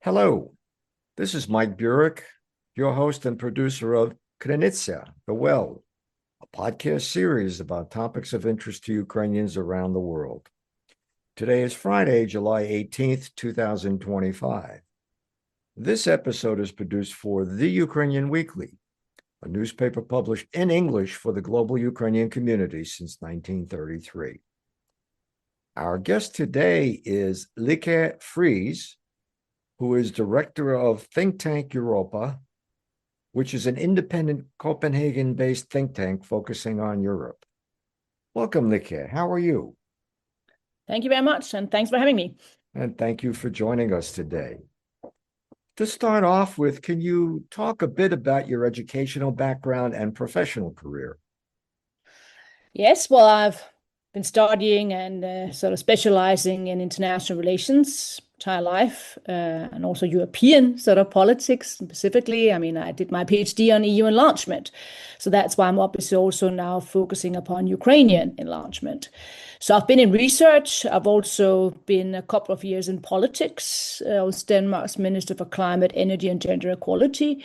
Hello, this is Mike Burek, your host and producer of Krynytsia, The Well, a podcast series about topics of interest to Ukrainians around the world. Today is Friday, July 18th, 2025. This episode is produced for The Ukrainian Weekly, a newspaper published in English for the global Ukrainian community since 1933. Our guest today is Lykke Friis, who is director of Think Tank Europa, which is an independent Copenhagen-based think tank focusing on Europe. Welcome, Lykke. How are you? Thank you very much, and thanks for having me. And thank you for joining us today. To start off with, can you talk a bit about your educational background and professional career? Yes, well, I've been studying and sort of specializing in international relations entire life, and also European sort of politics specifically. I mean, I did my PhD on EU enlargement. So that's why I'm obviously also now focusing upon Ukrainian enlargement. So I've been in research. I've also been a couple of years in politics. I was Denmark's Minister for Climate, Energy and Gender Equality.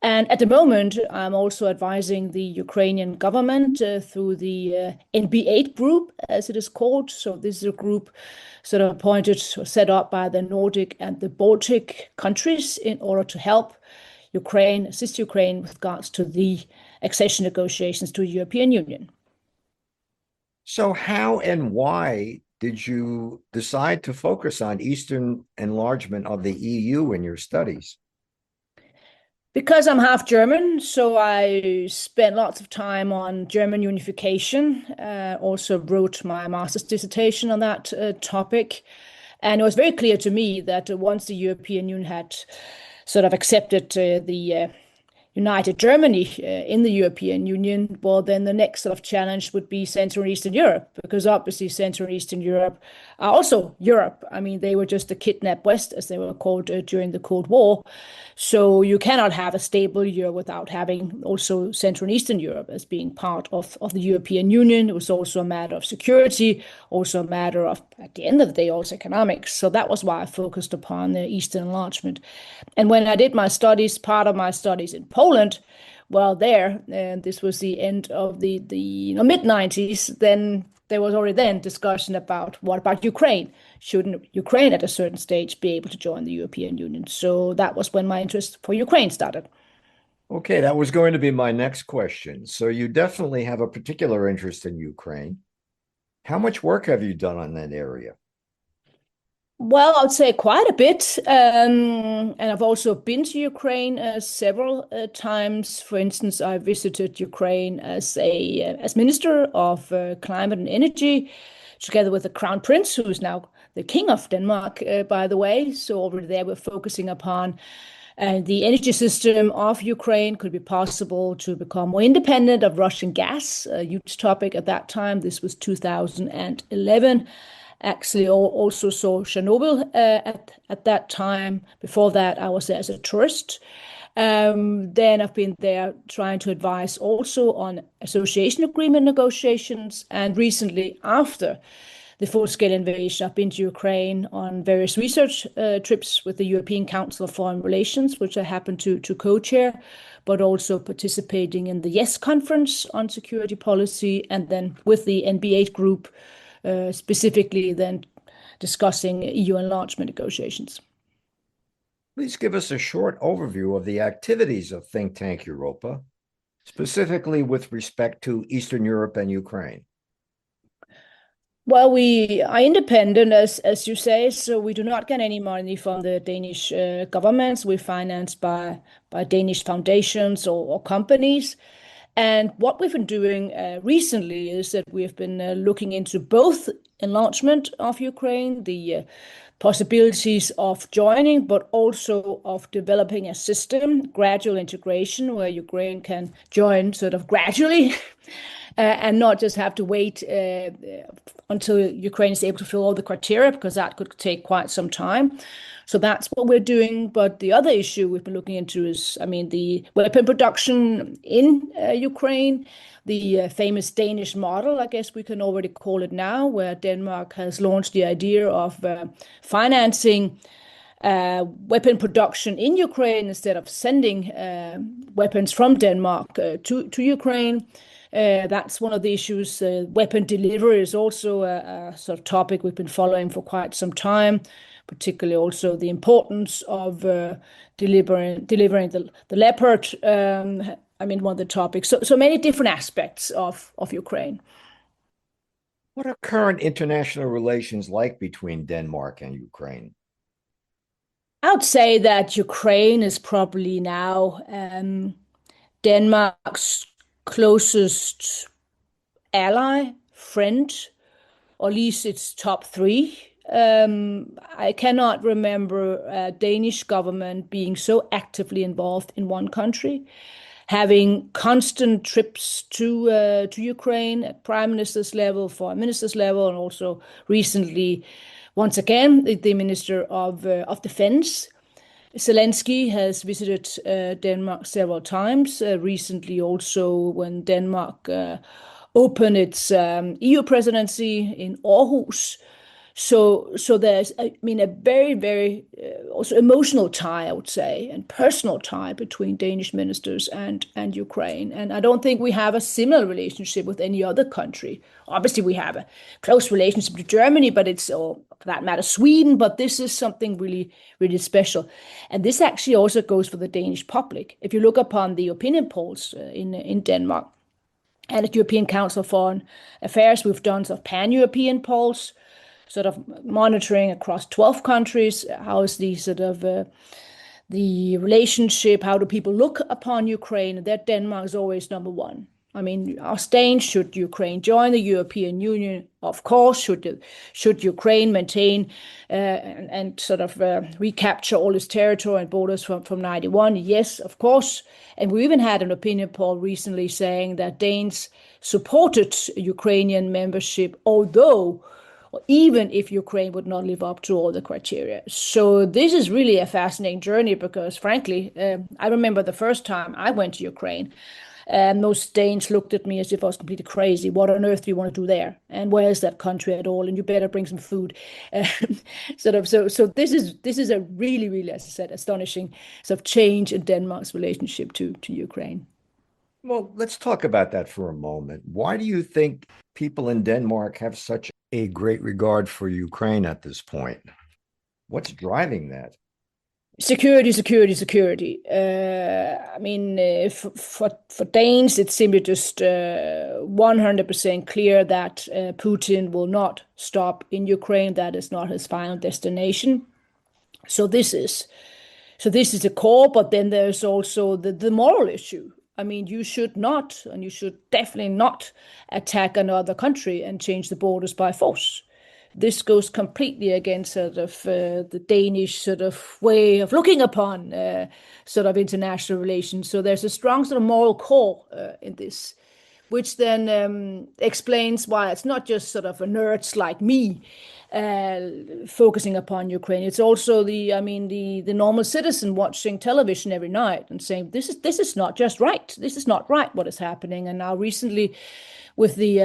And at the moment, I'm also advising the Ukrainian government through the NB8 group, as it is called. So this is a group sort of appointed or set up by the Nordic and the Baltic countries in order to help Ukraine, assist Ukraine with regards to the accession negotiations to the European Union. So how and why did you decide to focus on Eastern enlargement of the EU in your studies? Because I'm half German, so I spent lots of time on German unification. Also wrote my master's dissertation on that topic. And it was very clear to me that once the European Union had sort of accepted the united Germany in the European Union, well, then the next sort of challenge would be Central and Eastern Europe, because obviously Central and Eastern Europe are also Europe. I mean, they were just the kidnapped West, as they were called during the Cold War. So you cannot have a stable Europe without having also Central and Eastern Europe as being part of the European Union. It was also a matter of security, also a matter of, at the end of the day, also economics. So that was why I focused upon the Eastern enlargement. And when I did my studies, part of my studies in Poland, well, there, and this was the end of the mid-90s, then there was already then discussion about what about Ukraine? Shouldn't Ukraine at a certain stage be able to join the European Union? So that was when my interest for Ukraine started. Okay, that was going to be my next question. So you definitely have a particular interest in Ukraine. How much work have you done on that area? Well, I'd say quite a bit. And I've also been to Ukraine several times. For instance, I visited Ukraine as Minister of Climate and Energy, together with the Crown Prince, who is now the King of Denmark, by the way. So over there, we're focusing upon the energy system of Ukraine. Could it be possible to become more independent of Russian gas? A huge topic at that time. This was 2011. Actually, also saw Chernobyl at that time. Before that, I was there as a tourist. Then I've been there trying to advise also on association agreement negotiations. And recently, after the full-scale invasion, I've been to Ukraine on various research trips with the European Council of Foreign Relations, which I happen to co-chair, but also participating in the YES conference on security policy, and then with the NB8 group, specifically then discussing EU enlargement negotiations. Please give us a short overview of the activities of Think Tank Europa, specifically with respect to Eastern Europe and Ukraine. Well, we are independent, as you say, so we do not get any money from the Danish governments. We're financed by Danish foundations or companies. And what we've been doing recently is that we've been looking into both enlargement of Ukraine, the possibilities of joining, but also of developing a system, gradual integration, where Ukraine can join sort of gradually and not just have to wait until Ukraine is able to fill all the criteria, because that could take quite some time. So that's what we're doing. But the other issue we've been looking into is, I mean, the weapon production in Ukraine, the famous Danish model, I guess we can already call it now, where Denmark has launched the idea of financing weapon production in Ukraine instead of sending weapons from Denmark to Ukraine. That's one of the issues. Weapon delivery is also a sort of topic we've been following for quite some time, particularly also the importance of delivering the Leopard. One of the topics. So many different aspects of Ukraine. What are current international relations like between Denmark and Ukraine? I would say that Ukraine is probably now Denmark's closest ally, friend, or at least its top three. I cannot remember a Danish government being so actively involved in one country, having constant trips to Ukraine at prime minister's level, foreign minister's level, and also recently, once again, the minister of defense. Zelensky has visited Denmark several times. Recently, also when Denmark opened its EU presidency in Aarhus. So there's, a very, very also emotional tie, I would say, and personal tie between Danish ministers and Ukraine. And I don't think we have a similar relationship with any other country. Obviously, we have a close relationship to Germany, but it's, or for that matter, Sweden. But this is something really, really special. And this actually also goes for the Danish public. If you look upon the opinion polls in Denmark and at European Council of Foreign Affairs, we've done sort of pan-European polls, sort of monitoring across 12 countries. How is the sort of the relationship? How do people look upon Ukraine? That Denmark is always number one. Ask Danes, should Ukraine join the European Union? Of course. Should Ukraine maintain and sort of recapture all its territory and borders from 91? Yes, of course. And we even had an opinion poll recently saying that Danes supported Ukrainian membership, although even if Ukraine would not live up to all the criteria. So this is really a fascinating journey because, frankly, I remember the first time I went to Ukraine, and most Danes looked at me as if I was completely crazy. What on earth do you want to do there? And where is that country at all? And you better bring some food. So this is a really, really, as I said, astonishing sort of change in Denmark's relationship to Ukraine. Well, let's talk about that for a moment. Why do you think people in Denmark have such a great regard for Ukraine at this point? What's driving that? Security. For Danes, it's simply just 100% clear that Putin will not stop in Ukraine. That is not his final destination. So this is the core, but then there's also the moral issue. You should not, and you should definitely not attack another country and change the borders by force. This goes completely against sort of the Danish sort of way of looking upon sort of international relations. So there's a strong sort of moral core in this, which then explains why it's not just sort of a nerds like me focusing upon Ukraine. It's also the normal citizen watching television every night and saying this is not just right. This is not right what is happening. And now recently, with the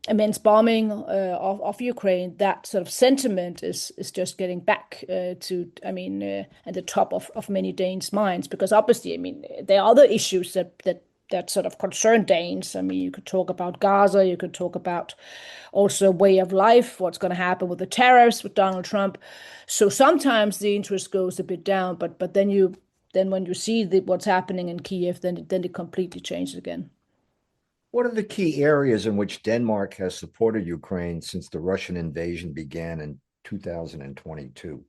immense bombing of Ukraine, that sort of sentiment is just getting back to at the top of many Danes' minds, because obviously there are other issues that sort of concern Danes. You could talk about Gaza, you could talk about also way of life, what's going to happen with the tariffs with Donald Trump. So sometimes the interest goes a bit down, but then when you see what's happening in Kiev, then it completely changes again. What are the key areas in which Denmark has supported Ukraine since the Russian invasion began in 2022?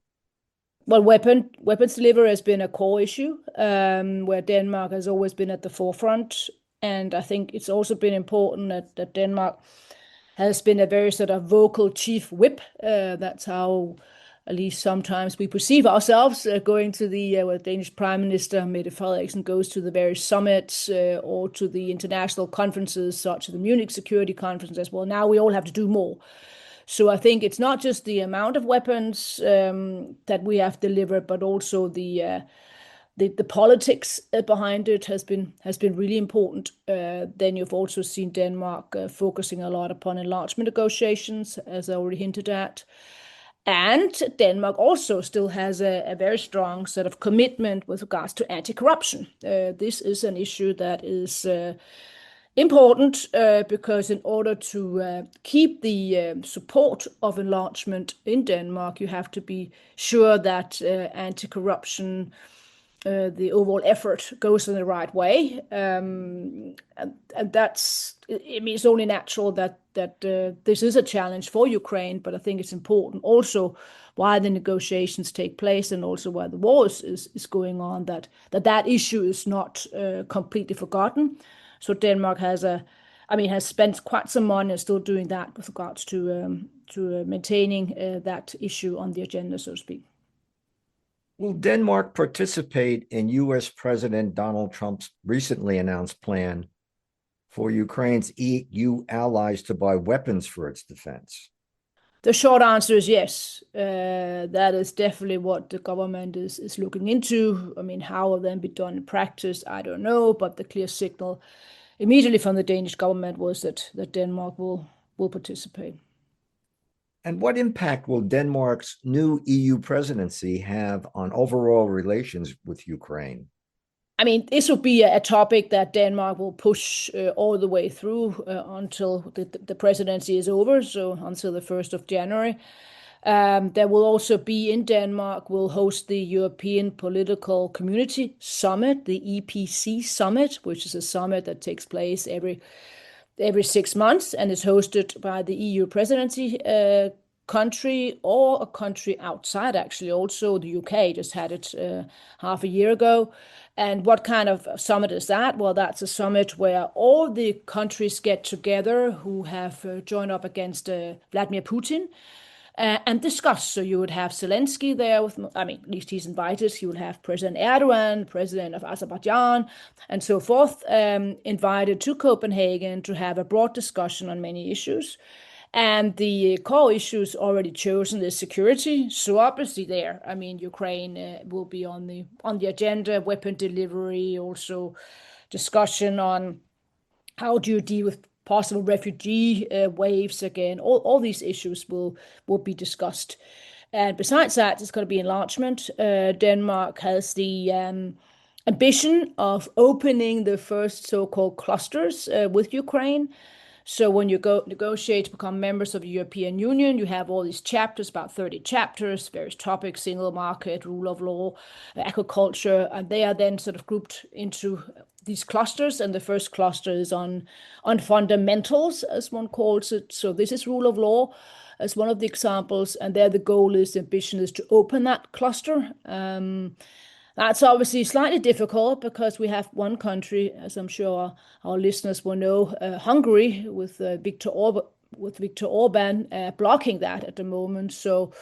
Well, weapons delivery has been a core issue, where Denmark has always been at the forefront. And I think it's also been important that Denmark has been a very sort of vocal chief whip. That's how, at least sometimes, we perceive ourselves going to the Danish Prime Minister Mette Frederiksen goes to the various summits or to the international conferences, such as the Munich Security Conference as well. Now we all have to do more. So I think it's not just the amount of weapons that we have delivered, but also the politics behind it has been really important. Then you've also seen Denmark focusing a lot upon enlargement negotiations, as I already hinted at. And Denmark also still has a very strong sort of commitment with regards to anti-corruption. This is an issue that is important because in order to keep the support of enlargement in Denmark, you have to be sure that anti-corruption, the overall effort goes in the right way, and that's, I mean, it's only natural that this is a challenge for Ukraine, but I think it's important also why the negotiations take place and also why the war is going on, that issue is not completely forgotten. So Denmark has spent quite some money and still doing that with regards to maintaining that issue on the agenda, so to speak. Will Denmark participate in US President Donald Trump's recently announced plan for Ukraine's EU allies to buy weapons for its defense? The short answer is yes. That is definitely what the government is looking into. I mean, how will then be done in practice? I don't know, but the clear signal immediately from the Danish government was that Denmark will participate. And what impact will Denmark's new EU presidency have on overall relations with Ukraine? I mean, this will be a topic that Denmark will push all the way through until the presidency is over, so until the 1st of January. There will also be in Denmark, will host the European Political Community Summit, the EPC Summit, which is a summit that takes place every 6 months and is hosted by the EU presidency country or a country outside, actually. Also, the UK just had it half a year ago. And what kind of summit is that? Well, that's a summit where all the countries get together who have joined up against Vladimir Putin and discuss. So you would have Zelensky there with, I mean, at least he's invited. You would have President Erdogan, President of Azerbaijan, and so forth, invited to Copenhagen to have a broad discussion on many issues. And the core issues already chosen is security. So obviously there, I mean, Ukraine will be on the agenda, weapon delivery, also discussion on how do you deal with possible refugee waves again. All these issues will be discussed. And besides that, it's going to be enlargement. Denmark has the ambition of opening the first so-called clusters with Ukraine. So when you go negotiate to become members of the European Union, you have all these chapters, about 30 chapters, various topics, single market, rule of law, agriculture, and they are then sort of grouped into these clusters. And the first cluster is on fundamentals, as one calls it. So this is rule of law as one of the examples, and there the goal is, the ambition is to open that cluster. That's obviously slightly difficult because we have one country, as I'm sure our listeners will know, Hungary, with Viktor Orban blocking that at the moment. So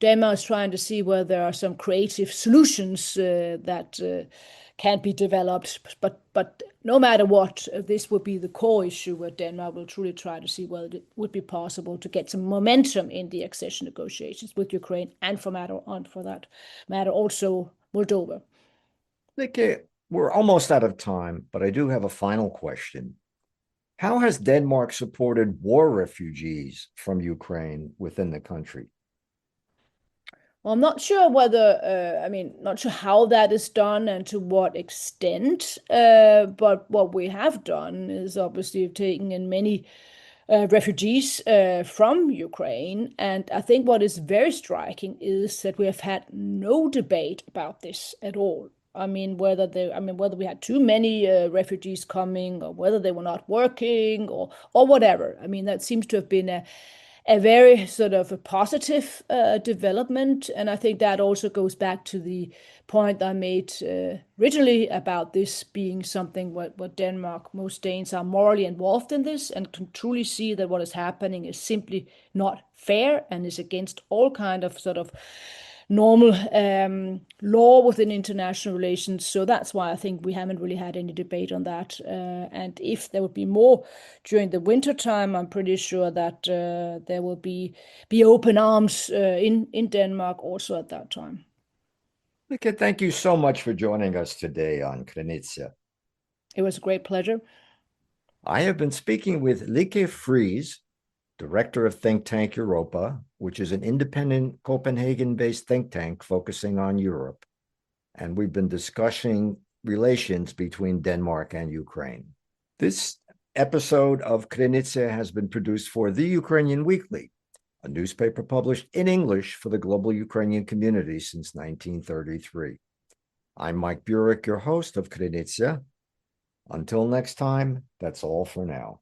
Denmark is trying to see whether there are some creative solutions that can be developed. But no matter what, this would be the core issue where Denmark will truly try to see whether it would be possible to get some momentum in the accession negotiations with Ukraine, and for that matter also Moldova. Lykke, we're almost out of time, but I do have a final question. How has Denmark supported war refugees from Ukraine within the country? Well, I'm not sure whether, not sure how that is done and to what extent, but what we have done is obviously taking in many refugees from Ukraine. And I think what is very striking is that we have had no debate about this at all. Whether we had too many refugees coming, or whether they were not working, or whatever. I mean, that seems to have been a very sort of a positive development. And I think that also goes back to the point I made originally about this being something what Denmark, most Danes are morally involved in this and can truly see that what is happening is simply not fair and is against all kind of sort of normal law within international relations. So that's why I think we haven't really had any debate on that. And if there would be more during the winter time, I'm pretty sure that there will be open arms in Denmark also at that time. Lykke, thank you so much for joining us today on Krynica. It was a great pleasure. I have been speaking with Lykke Friis, director of think tank Europa, which is an independent Copenhagen-based think tank focusing on Europe. And we've been discussing relations between Denmark and Ukraine. This episode of Krynica has been produced for The Ukrainian Weekly, a newspaper published in English for the global Ukrainian community since 1933. I'm Mike Burek, your host of Krynica. Until next time, that's all for now.